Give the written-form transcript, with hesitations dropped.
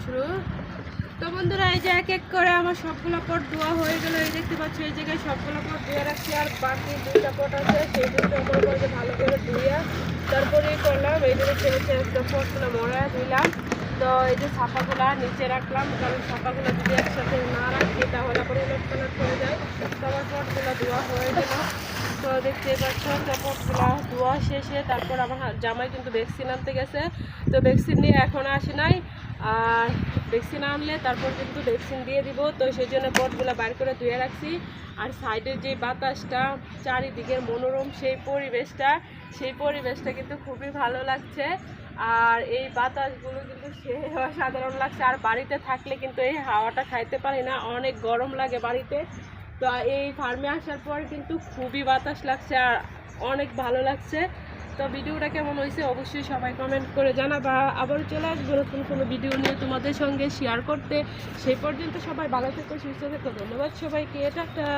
শুরু। তো বন্ধুরা এই যে এক এক করে আমার সবগুলো পট ধোয়া হয়ে গেল। এই দেখতে পাচ্ছ এই জায়গায় সবগুলো পট ধুয়ে রাখছি, আর বাকি দুইটা পট আছে সেই দুটো মনে করে ভালো করে ধুইয়া তারপরে করলাম। এই যে দেখতে একটা পটগুলো মরা ধুইলাম। তো এই যে ছাপাগুলা নিচে রাখলাম, কারণ ছাপাগুলো যদি একসাথে না রাখি তাহলে আবার উলট পালট হয়ে যায়। তো আমার পটগুলো ধোয়া হয়ে গেল। তো দেখতে পাচ্ছ পটগুলো ধোয়া শেষে তারপর আমার জামাই কিন্তু ভ্যাকসিন আনতে গেছে। তো ভ্যাকসিন নিয়ে এখন আসে নাই, আর ভ্যাকসিন আনলে তারপর কিন্তু ভ্যাকসিন দিয়ে দিব। তো সেই জন্য পটগুলো বাইর করে ধুয়ে রাখছি। আর সাইডের যে বাতাসটা, চারিদিকের মনোরম সেই পরিবেশটা কিন্তু খুবই ভালো লাগছে। আর এই বাতাসগুলো কিন্তু সে অসাধারণ লাগছে। আর বাড়িতে থাকলে কিন্তু এই হাওয়াটা খাইতে পারি না, অনেক গরম লাগে বাড়িতে। তো এই ফার্মে আসার পর কিন্তু খুবই বাতাস লাগছে আর অনেক ভালো লাগছে। তো ভিডিওটা কেমন হয়েছে অবশ্যই সবাই কমেন্ট করে জানাবা। আবার চলে আসবো নতুন কোনো ভিডিও নিয়ে তোমাদের সঙ্গে শেয়ার করতে। সেই পর্যন্ত সবাই ভালো থেকো, সুস্থ থেকো। ধন্যবাদ সবাইকে, টাটা।